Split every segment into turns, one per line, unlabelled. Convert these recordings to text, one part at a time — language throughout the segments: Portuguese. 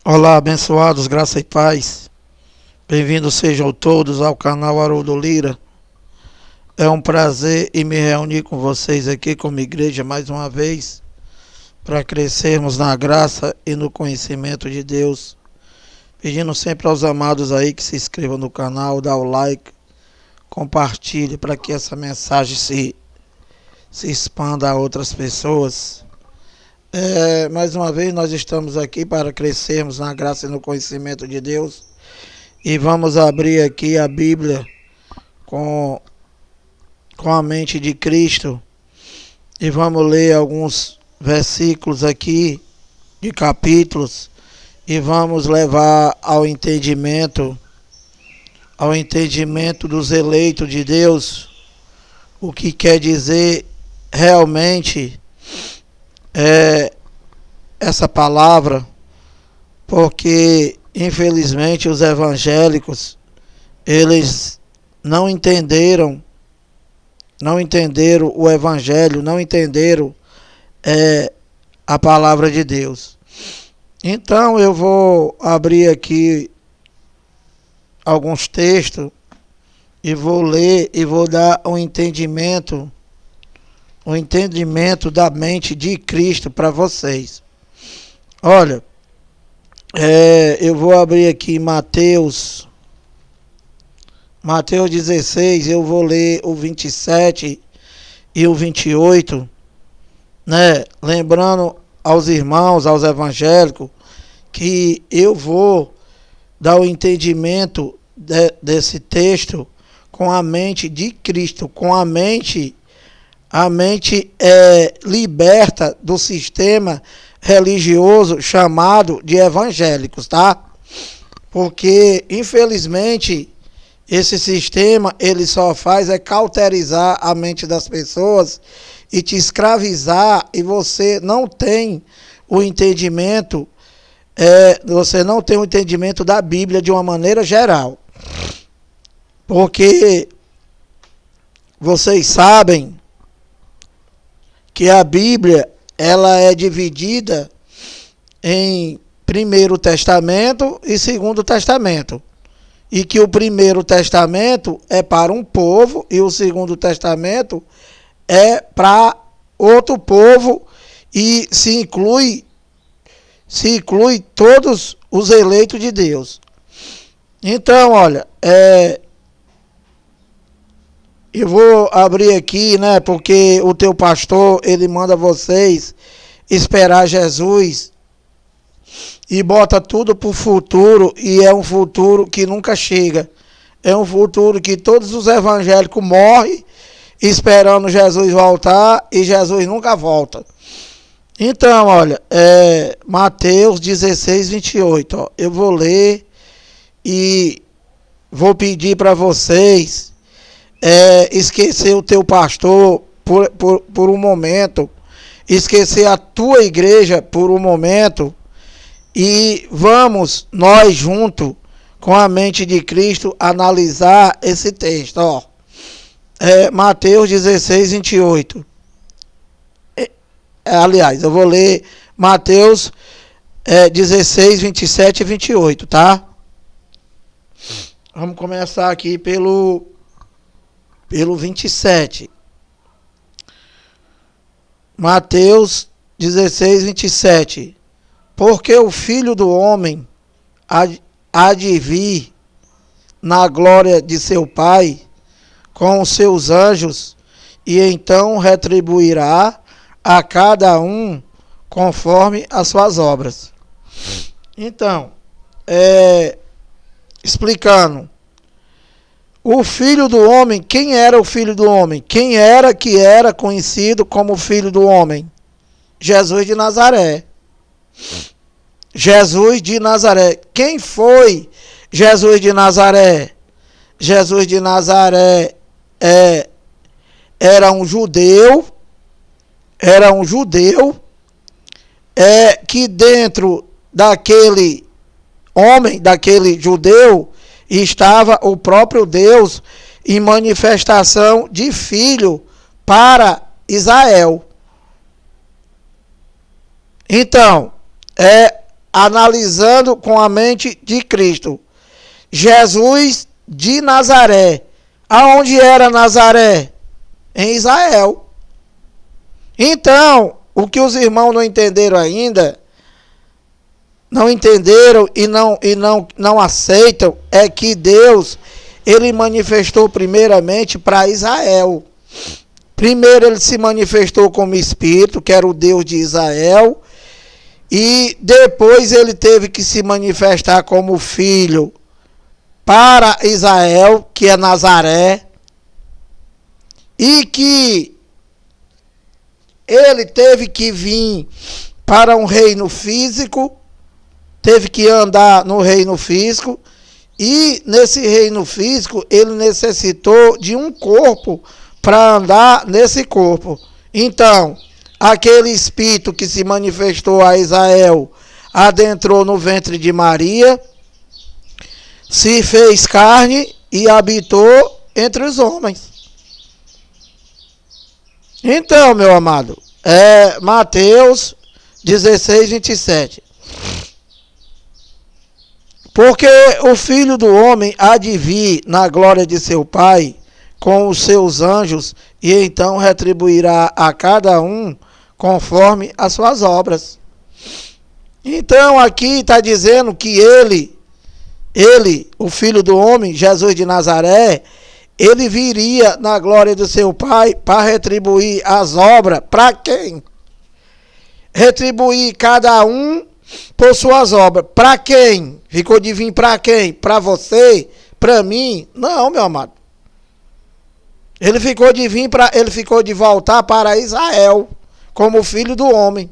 Olá, abençoados, graça e paz. Bem-vindos sejam todos ao canal Haroldo Lira. É um prazer em me reunir com vocês aqui como igreja mais uma vez, para crescermos na graça e no conhecimento de Deus. Pedindo sempre aos amados aí que se inscrevam no canal, dá o like, compartilhe para que essa mensagem se expanda a outras pessoas. Mais uma vez nós estamos aqui para crescermos na graça e no conhecimento de Deus. E vamos abrir aqui a Bíblia com a mente de Cristo. E vamos ler alguns versículos aqui de capítulos. E vamos levar ao entendimento dos eleitos de Deus. O que quer dizer realmente essa palavra, porque infelizmente os evangélicos, eles não entenderam o evangelho, não entenderam a palavra de Deus. Então eu vou abrir aqui alguns textos e vou ler e vou dar o entendimento da mente de Cristo para vocês. Olha, eu vou abrir aqui Mateus 16, eu vou ler o 27 e o 28, né? Lembrando aos irmãos, aos evangélicos, que eu vou dar o entendimento desse texto com a mente de Cristo, com a mente liberta do sistema religioso chamado de evangélicos, tá? Porque, infelizmente, esse sistema, ele só faz cauterizar a mente das pessoas e te escravizar, e você não tem o entendimento, da Bíblia de uma maneira geral. Porque vocês sabem que a Bíblia, ela é dividida em Primeiro Testamento e Segundo Testamento. E que o Primeiro Testamento é para um povo e o Segundo Testamento é para outro povo, e se inclui todos os eleitos de Deus. Então, olha, eu vou abrir aqui, né, porque o teu pastor, ele manda vocês esperar Jesus e bota tudo pro futuro, e é um futuro que nunca chega. É um futuro que todos os evangélicos morrem esperando Jesus voltar, e Jesus nunca volta. Então, olha, Mateus 16, 28, ó, eu vou ler e vou pedir para vocês esquecer o teu pastor por um momento, esquecer a tua igreja por um momento, e vamos nós juntos com a mente de Cristo analisar esse texto, ó. Mateus 16, 28. Aliás, eu vou ler Mateus 16, 27 e 28, tá? Vamos começar aqui pelo 27. Mateus 16, 27. Porque o Filho do Homem há de vir na glória de seu Pai com os seus anjos, e então retribuirá a cada um conforme as suas obras. Então, explicando, o Filho do Homem, quem era o Filho do Homem? Quem era que era conhecido como Filho do Homem? Jesus de Nazaré. Jesus de Nazaré. Quem foi Jesus de Nazaré? Jesus de Nazaré era um judeu, que dentro daquele homem, daquele judeu, estava o próprio Deus em manifestação de filho para Israel. Então, analisando com a mente de Cristo. Jesus de Nazaré. Aonde era Nazaré? Em Israel. Então, o que os irmãos não entenderam ainda, não entenderam e não aceitam, é que Deus, ele manifestou primeiramente para Israel. Primeiro ele se manifestou como Espírito, que era o Deus de Israel, e depois ele teve que se manifestar como Filho para Israel, que é Nazaré, e que ele teve que vir para um reino físico, teve que andar no reino físico, e nesse reino físico ele necessitou de um corpo para andar nesse corpo. Então, aquele Espírito que se manifestou a Israel adentrou no ventre de Maria, se fez carne e habitou entre os homens. Então, meu amado, Mateus 16, 27. Porque o Filho do Homem há de vir na glória de seu Pai com os seus anjos, e então retribuirá a cada um conforme as suas obras. Então aqui está dizendo que ele, o Filho do Homem, Jesus de Nazaré, ele viria na glória do seu Pai para retribuir as obras. Para quem? Retribuir cada um por suas obras. Para quem? Ficou de vir para quem? Para você? Para mim? Não, meu amado. Ele ficou de voltar para Israel como Filho do Homem.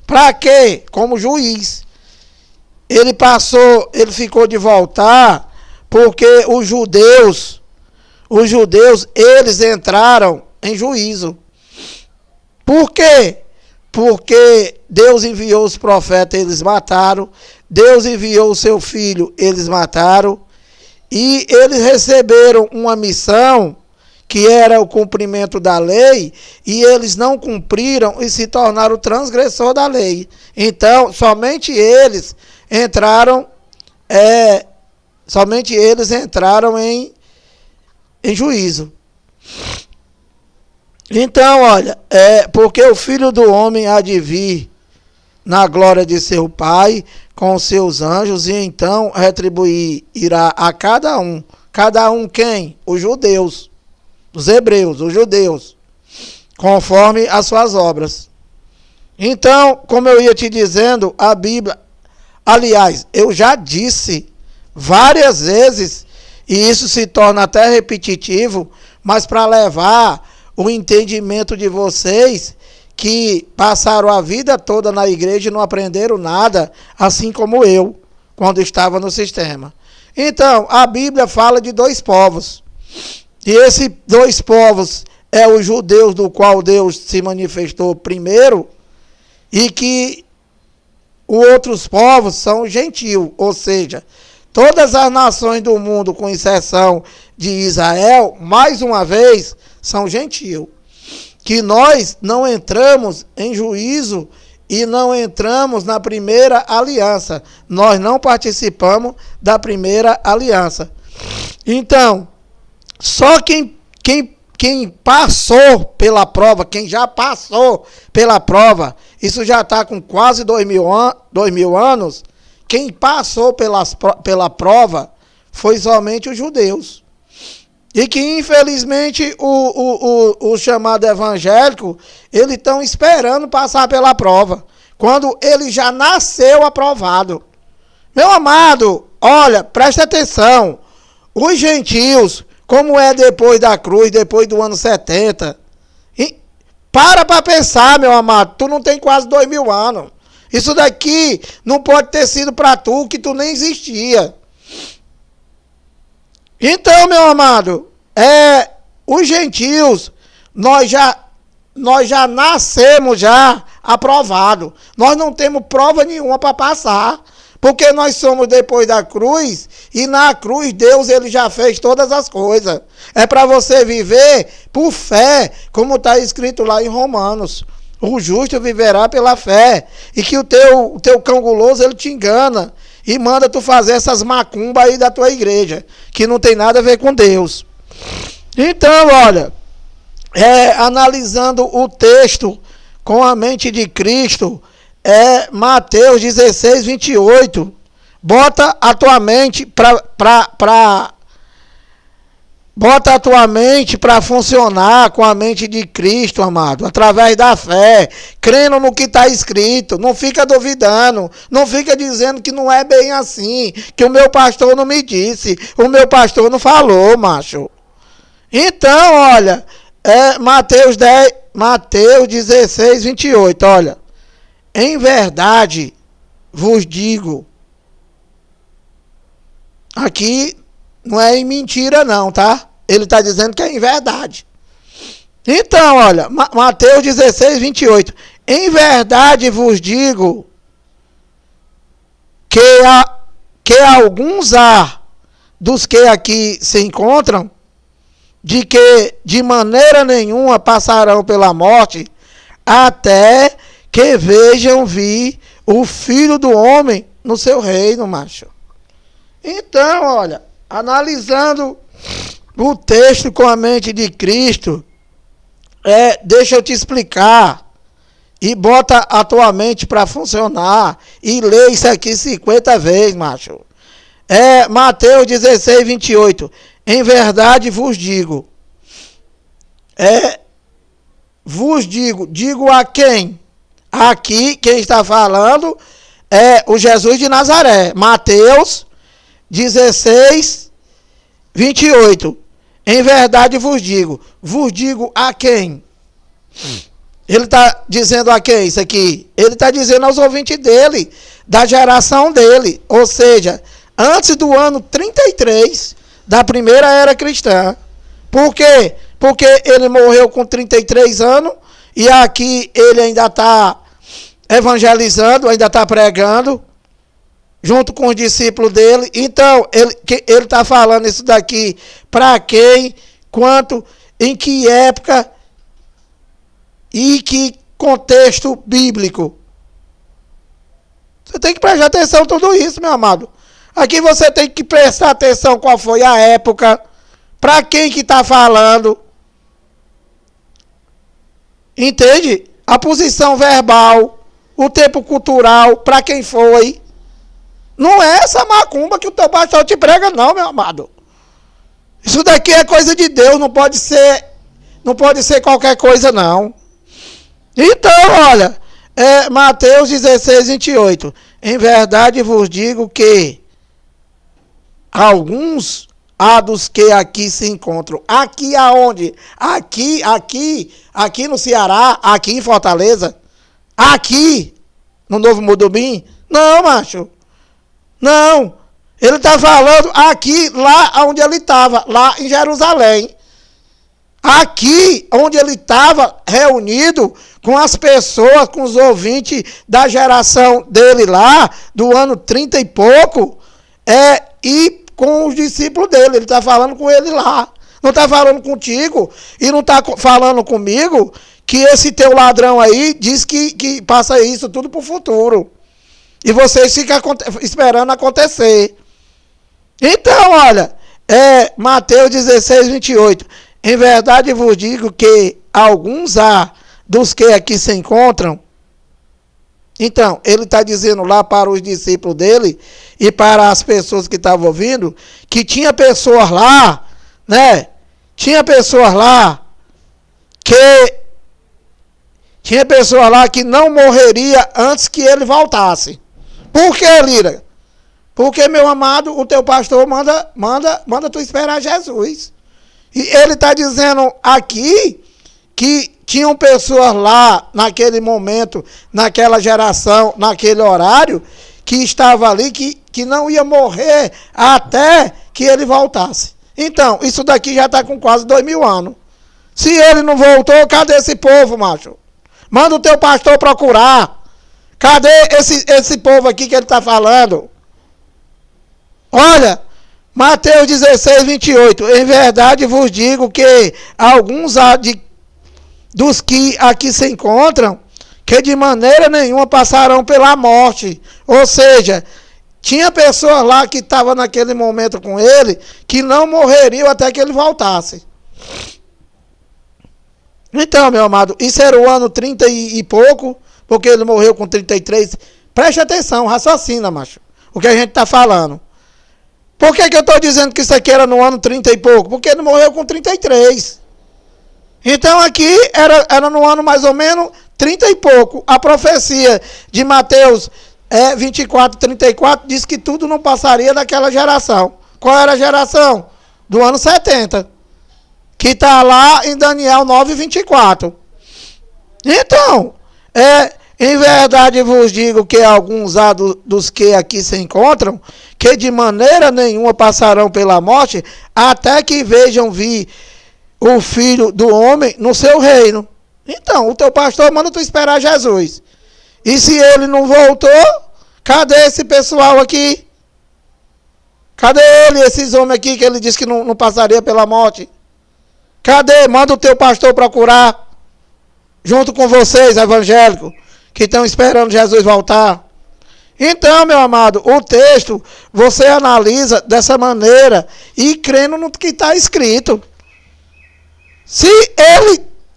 Para quê? Como juiz. Ele ficou de voltar porque os judeus, eles entraram em juízo. Por quê? Porque Deus enviou os profetas, eles mataram. Deus enviou o seu filho, eles mataram. E eles receberam uma missão que era o cumprimento da lei, e eles não cumpriram e se tornaram transgressor da lei. Então, somente eles entraram em juízo. Então, olha, porque o Filho do Homem há de vir na glória de seu Pai com os seus anjos, e então retribuirá a cada um. Cada um quem? Os judeus. Os hebreus, os judeus, conforme as suas obras. Então, como eu ia te dizendo, a Bíblia, aliás, eu já disse várias vezes, e isso se torna até repetitivo, mas para levar o entendimento de vocês que passaram a vida toda na igreja e não aprenderam nada, assim como eu, quando estava no sistema. Então, a Bíblia fala de dois povos. E esses dois povos é os judeus, do qual Deus se manifestou primeiro, e que os outros povos são gentios, ou seja, todas as nações do mundo, com exceção de Israel, mais uma vez, são gentios. Que nós não entramos em juízo e não entramos na primeira aliança. Nós não participamos da primeira aliança. Então, só quem passou pela prova, quem já passou pela prova, isso já está com quase 2000 anos, quem passou pela prova foi somente os judeus. E que infelizmente o chamado evangélico, eles estão esperando passar pela prova, quando ele já nasceu aprovado. Meu amado, olha, presta atenção, os gentios, como é depois da cruz, depois do ano 70. E para pensar, meu amado, tu não tem quase 2000 anos. Isso daqui não pode ter sido para tu, que tu nem existia. Então, meu amado, os gentios, nós já nascemos já aprovado. Nós não temos prova nenhuma para passar. Porque nós somos depois da cruz, e na cruz Deus ele já fez todas as coisas. É para você viver por fé, como está escrito lá em Romanos. O justo viverá pela fé. E que o teu cão guloso, ele te engana. E manda tu fazer essas macumbas aí da tua igreja. Que não tem nada a ver com Deus. Então, olha. Analisando o texto com a mente de Cristo. Mateus 16, 28. Bota a tua mente Bota a tua mente para funcionar com a mente de Cristo, amado, através da fé, crendo no que está escrito. Não fica duvidando, não fica dizendo que não é bem assim, que o meu pastor não me disse, o meu pastor não falou, macho. Então, olha, Mateus 16, 28, olha. Em verdade vos digo, aqui não é em mentira não, tá? Ele está dizendo que é em verdade. Então, olha, Mateus 16, 28. Em verdade vos digo que alguns há dos que aqui se encontram, de que de maneira nenhuma passarão pela morte, até que vejam vir o Filho do Homem no seu reino, macho. Então, olha, analisando o texto com a mente de Cristo, deixa eu te explicar, e bota a tua mente para funcionar, e lê isso aqui 50 vezes, macho. Mateus 16, 28. Em verdade vos digo. Digo a quem? Aqui, quem está falando é o Jesus de Nazaré. Mateus 16, 28. Em verdade vos digo a quem? Ele está dizendo a quem isso aqui? Ele está dizendo aos ouvintes dele, da geração dele, ou seja, antes do ano 33 da primeira era cristã. Por quê? Porque ele morreu com 33 anos e aqui ele ainda está evangelizando, ainda está pregando, junto com os discípulos dele. Então, ele está falando isso daqui para quem, quanto, em que época e que contexto bíblico. Você tem que prestar atenção em tudo isso, meu amado. Aqui você tem que prestar atenção qual foi a época, para quem que está falando. Entende? A posição verbal, o tempo cultural, para quem foi. Não é essa macumba que o teu pastor te prega, não, meu amado. Isso daqui é coisa de Deus, não pode ser qualquer coisa, não. Então, olha, Mateus 16, 28. Em verdade vos digo que alguns há dos que aqui se encontram. Aqui aonde? Aqui no Ceará, aqui em Fortaleza, aqui no Novo Mudubim. Não, macho. Não, ele está falando aqui, lá onde ele estava, lá em Jerusalém. Aqui onde ele estava reunido com as pessoas, com os ouvintes da geração dele lá, do ano 30 e pouco, e com os discípulos dele. Ele está falando com ele lá. Não está falando contigo e não está falando comigo que esse teu ladrão aí diz que passa isso tudo para o futuro. E vocês ficam esperando acontecer. Então, olha, Mateus 16, 28. Em verdade vos digo que alguns há dos que aqui se encontram. Então, ele está dizendo lá para os discípulos dele e para as pessoas que estavam ouvindo, que tinha pessoas lá, né? Tinha pessoas lá que não morreria antes que ele voltasse. Por que, Lira? Porque, meu amado, o teu pastor manda tu esperar Jesus. E ele está dizendo aqui que tinham pessoas lá, naquele momento, naquela geração, naquele horário, que estava ali, que não ia morrer até que ele voltasse. Então, isso daqui já está com quase 2000 anos. Se ele não voltou, cadê esse povo, macho? Manda o teu pastor procurar. Cadê esse povo aqui que ele está falando? Olha, Mateus 16, 28. Em verdade vos digo que alguns dos que aqui se encontram, que de maneira nenhuma passarão pela morte. Ou seja, tinha pessoas lá que estavam naquele momento com ele, que não morreriam até que ele voltasse. Então, meu amado, isso era o ano 30 e pouco, porque ele morreu com 33. Preste atenção, raciocina, macho, o que a gente está falando. Por que eu estou dizendo que isso aqui era no ano 30 e pouco? Porque ele morreu com 33. Então aqui era no ano mais ou menos 30 e pouco. A profecia de Mateus 24, 34 diz que tudo não passaria daquela geração. Qual era a geração? Do ano 70. Que está lá em Daniel 9, 24. Então, em verdade vos digo que alguns dos que aqui se encontram, que de maneira nenhuma passarão pela morte, até que vejam vir o Filho do Homem no seu reino. Então, o teu pastor manda tu esperar Jesus. E se ele não voltou, cadê esse pessoal aqui? Cadê ele, esses homens aqui que ele disse que não passaria pela morte? Cadê? Manda o teu pastor procurar, junto com vocês, evangélicos, que estão esperando Jesus voltar. Então, meu amado, o texto você analisa dessa maneira e crendo no que está escrito. Se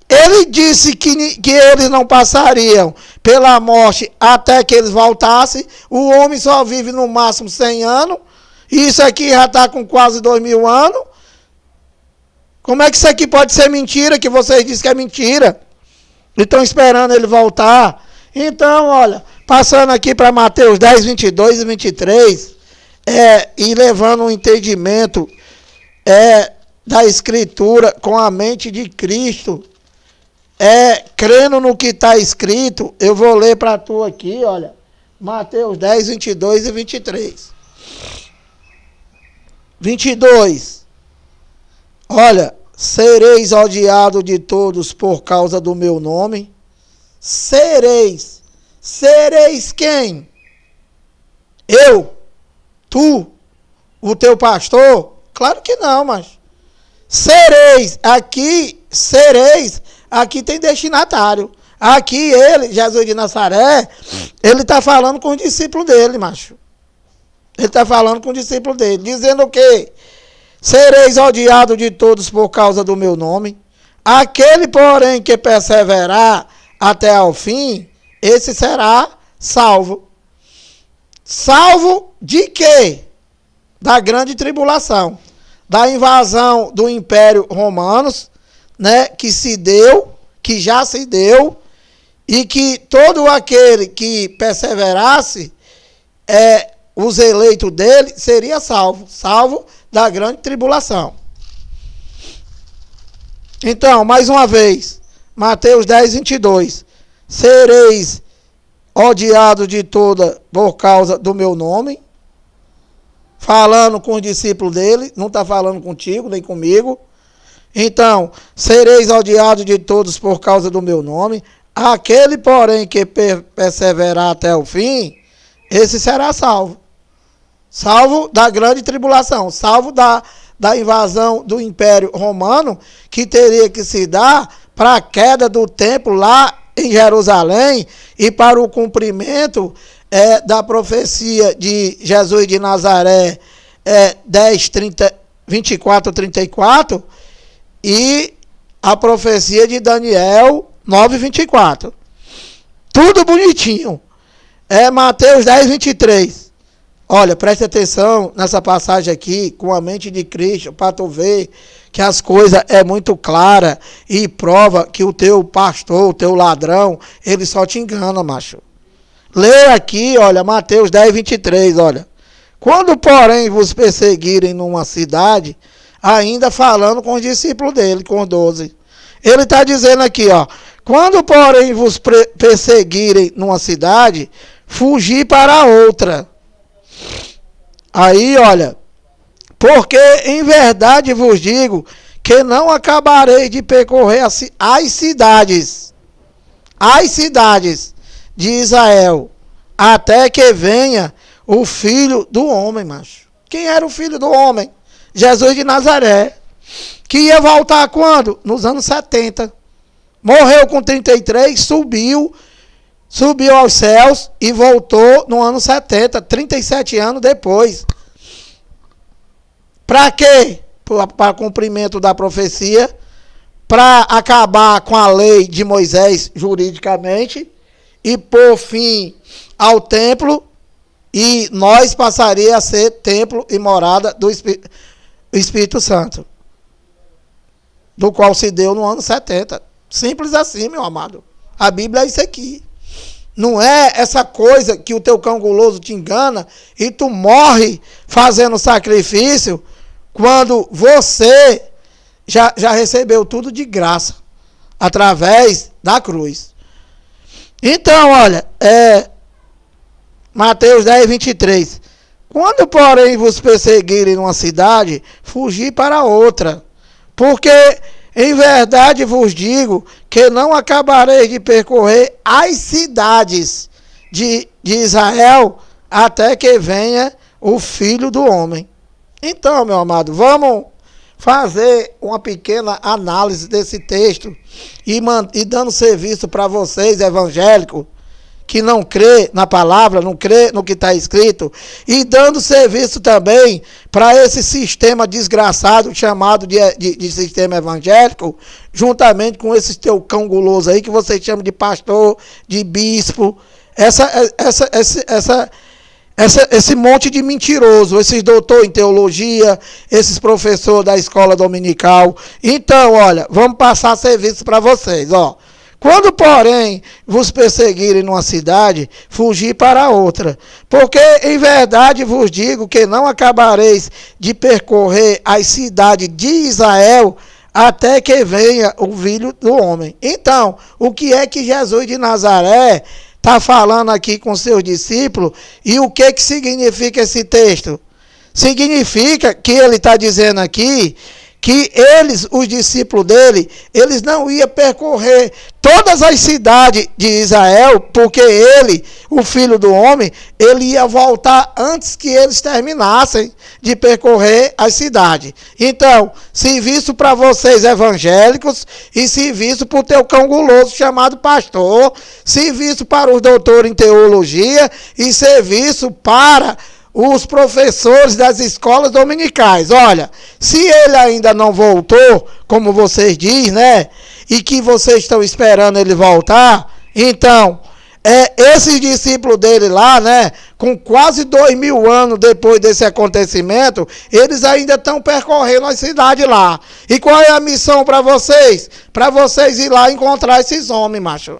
ele disse que eles não passariam pela morte até que eles voltassem, o homem só vive no máximo 100 anos, e isso aqui já está com quase 2000 anos. Como é que isso aqui pode ser mentira, que vocês dizem que é mentira? E estão esperando ele voltar. Então, olha, passando aqui para Mateus 10, 22 e 23, e levando um entendimento da Escritura com a mente de Cristo, crendo no que está escrito, eu vou ler para tu aqui, olha, Mateus 10, 22 e 23. 22. Olha, sereis odiados de todos por causa do meu nome. Sereis. Sereis quem? Eu? Tu? O teu pastor? Claro que não, mas sereis. Aqui tem destinatário. Aqui ele, Jesus de Nazaré, ele está falando com os discípulos dele, macho. Ele está falando com os discípulos dele, dizendo o quê? Sereis odiados de todos por causa do meu nome. Aquele, porém, que perseverar até ao fim, esse será salvo. Salvo de quê? Da grande tribulação. Da invasão do Império Romano, né, que já se deu, e que todo aquele que perseverasse, os eleitos dele, seria salvo. Salvo da grande tribulação. Então, mais uma vez, Mateus 10, 22. Sereis odiados de toda por causa do meu nome. Falando com os discípulos dele, não está falando contigo, nem comigo. Então, sereis odiados de todos por causa do meu nome. Aquele, porém, que perseverar até o fim, esse será salvo. Salvo da grande tribulação, salvo da invasão do Império Romano, que teria que se dar para a queda do templo lá em Jerusalém e para o cumprimento da profecia de Jesus de Nazaré 24, 34 e a profecia de Daniel 9, 24. Tudo bonitinho. Mateus 10, 23. Olha, preste atenção nessa passagem aqui, com a mente de Cristo, para tu ver que as coisas muito clara e prova que o teu pastor, o teu ladrão, ele só te engana, macho. Lê aqui, olha, Mateus 10, 23, olha. Quando, porém, vos perseguirem numa cidade, ainda falando com os discípulos dele, com os 12. Ele está dizendo aqui, ó. Quando, porém, vos perseguirem numa cidade, fugir para outra. Aí, olha, porque em verdade vos digo que não acabarei de percorrer as cidades de Israel, até que venha o Filho do Homem, macho. Quem era o Filho do Homem? Jesus de Nazaré, que ia voltar quando? Nos anos 70. Morreu com 33, subiu subiu aos céus e voltou no ano 70, 37 anos depois. Para quê? Para cumprimento da profecia, para acabar com a lei de Moisés juridicamente e pôr fim ao templo, e nós passaria a ser templo e morada do Espírito Santo, do qual se deu no ano 70. Simples assim, meu amado. A Bíblia é isso aqui. Não é essa coisa que o teu cão guloso te engana e tu morre fazendo sacrifício quando você já recebeu tudo de graça através da cruz. Então, olha, Mateus 10, 23. Quando, porém, vos perseguirem numa cidade, fugi para outra. Porque, em verdade vos digo, que não acabareis de percorrer as cidades de Israel, até que venha o Filho do Homem. Então, meu amado, vamos fazer uma pequena análise desse texto e dando serviço para vocês, evangélicos, que não crê na palavra, não crê no que está escrito, e dando serviço também para esse sistema desgraçado chamado de sistema evangélico, juntamente com esse teu cão guloso aí, que vocês chamam de pastor, de bispo, esse monte de mentiroso, esses doutor em teologia, esses professores da escola dominical. Então, olha, vamos passar serviço para vocês, ó. Quando, porém, vos perseguirem numa cidade, fugi para outra. Porque, em verdade, vos digo que não acabareis de percorrer as cidades de Israel até que venha o Filho do Homem. Então, o que é que Jesus de Nazaré está falando aqui com seus discípulos e o que significa esse texto? Significa que ele está dizendo aqui que eles, os discípulos dele, eles não iam percorrer todas as cidades de Israel, porque ele, o Filho do Homem, ele ia voltar antes que eles terminassem de percorrer as cidades. Então, serviço para vocês evangélicos e serviço para o teu cão guloso chamado pastor, serviço para os doutores em teologia e serviço para os professores das escolas dominicais. Olha, se ele ainda não voltou, como vocês dizem, né? E que vocês estão esperando ele voltar, então, esses discípulos dele lá, né? Com quase 2000 anos depois desse acontecimento, eles ainda estão percorrendo a cidade lá. E qual é a missão para vocês? Para vocês ir lá encontrar esses homens, macho.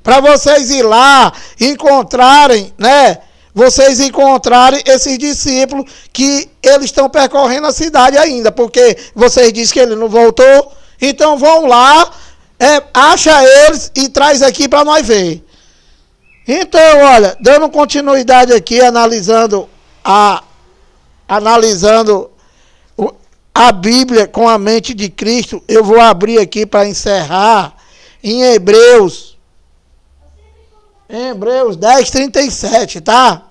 Para vocês ir lá encontrarem, né? Vocês encontrarem esses discípulos que eles estão percorrendo a cidade ainda, porque vocês dizem que ele não voltou, então vão lá, acha eles e traz aqui para nós ver. Então, olha, dando continuidade aqui, analisando a Bíblia com a mente de Cristo, eu vou abrir aqui para encerrar em Hebreus 10, 37, tá?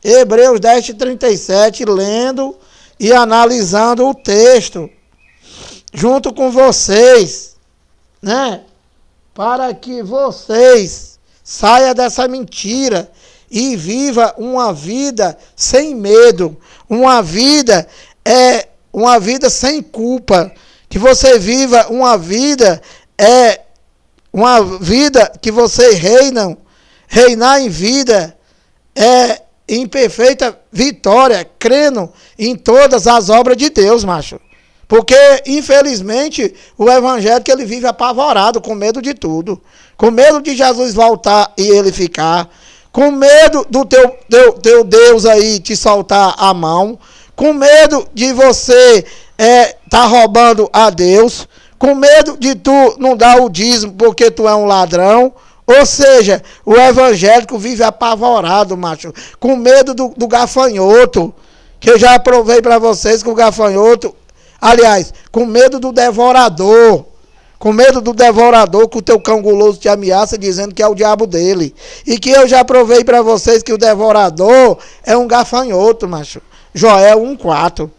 Hebreus 10, 37, lendo e analisando o texto, junto com vocês, né? Para que vocês saiam dessa mentira e viva uma vida sem medo, uma vida sem culpa, que você viva uma vida que vocês reinar em vida em perfeita vitória, crendo em todas as obras de Deus, macho. Porque, infelizmente, o evangélico ele vive apavorado, com medo de tudo. Com medo de Jesus voltar e ele ficar. Com medo do teu Deus aí te soltar a mão. Com medo de você tá roubando a Deus. Com medo de tu não dar o dízimo porque tu é um ladrão. Ou seja, o evangélico vive apavorado, macho, com medo do gafanhoto, que eu já provei para vocês que o gafanhoto, aliás, com medo do devorador, que o teu cão guloso te ameaça dizendo que é o diabo dele, e que eu já provei para vocês que o devorador é um gafanhoto, macho, Joel 1,4.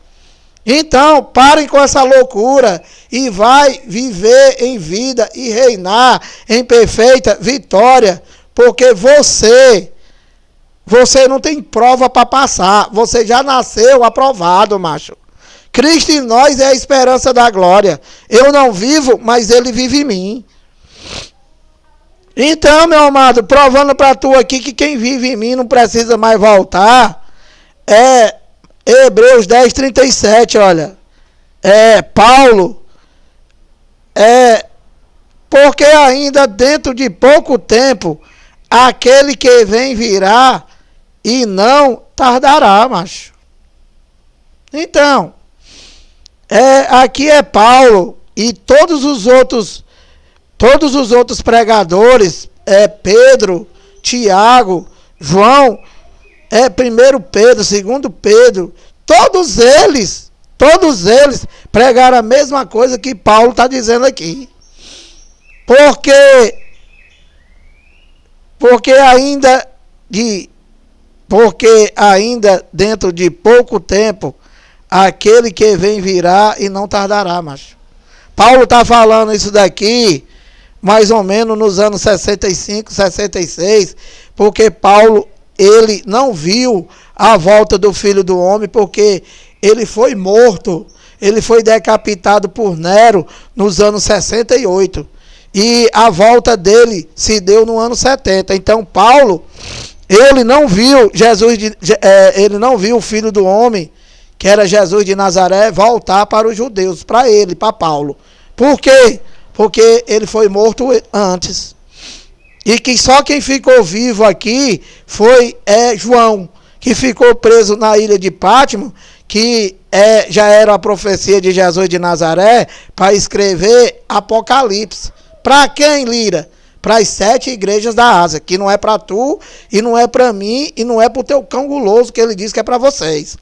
Então, parem com essa loucura e vai viver em vida e reinar em perfeita vitória, Porque você não tem prova para passar. Você já nasceu aprovado, macho. Cristo em nós é a esperança da glória. Eu não vivo, mas ele vive em mim. Então, meu amado, provando para tu aqui que quem vive em mim não precisa mais voltar, é Hebreus 10, 37, olha. Paulo, porque ainda dentro de pouco tempo, aquele que vem virá e não tardará, macho. Então, aqui é Paulo e todos os outros pregadores, Pedro, Tiago, João, 1 Pedro, 2 Pedro, todos eles pregaram a mesma coisa que Paulo está dizendo aqui. Porque ainda dentro de pouco tempo, aquele que vem virá e não tardará, macho. Paulo está falando isso daqui, mais ou menos nos anos 65, 66, porque Paulo, ele não viu a volta do Filho do Homem, porque ele foi morto, ele foi decapitado por Nero nos anos 68. E a volta dele se deu no ano 70. Então Paulo, ele não viu ele não viu o Filho do Homem, que era Jesus de Nazaré, voltar para os judeus, para ele, para Paulo. Por quê? Porque ele foi morto antes. E que só quem ficou vivo aqui foi João, que ficou preso na ilha de Pátimo, que já era a profecia de Jesus de Nazaré, para escrever Apocalipse. Para quem, Lira? Para as 7 igrejas da Ásia, que não é para tu, e não é para mim, e não é para o teu cão guloso, que ele diz que é para vocês.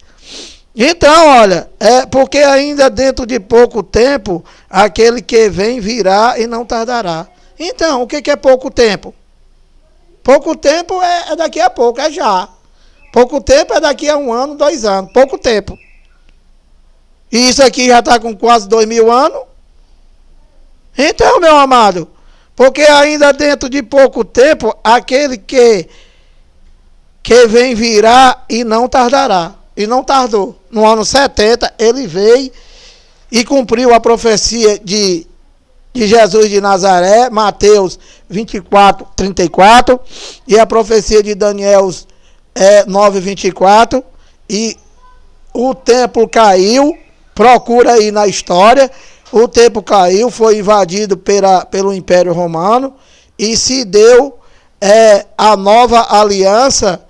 Então, olha, porque ainda dentro de pouco tempo, aquele que vem virá e não tardará. Então, o que é pouco tempo? Pouco tempo é daqui a pouco, é já. Pouco tempo é daqui a 1 ano, 2 anos, pouco tempo. E isso aqui já está com quase 2000 anos. Então, meu amado, porque ainda dentro de pouco tempo, aquele que vem virá e não tardará. E não tardou. No ano 70, ele veio e cumpriu a profecia de Jesus de Nazaré, Mateus 24, 34, e a profecia de Daniel 9, 24, e o templo caiu, procura aí na história, o templo caiu, foi invadido pelo Império Romano, e se deu a nova aliança,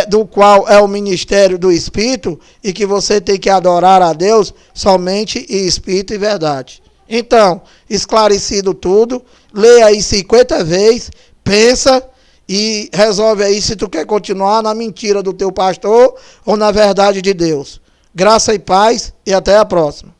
do qual é o ministério do Espírito, e que você tem que adorar a Deus somente em Espírito e verdade. Então, esclarecido tudo, leia aí 50 vezes, pensa e resolve aí se tu quer continuar na mentira do teu pastor ou na verdade de Deus. Graça e paz e até a próxima.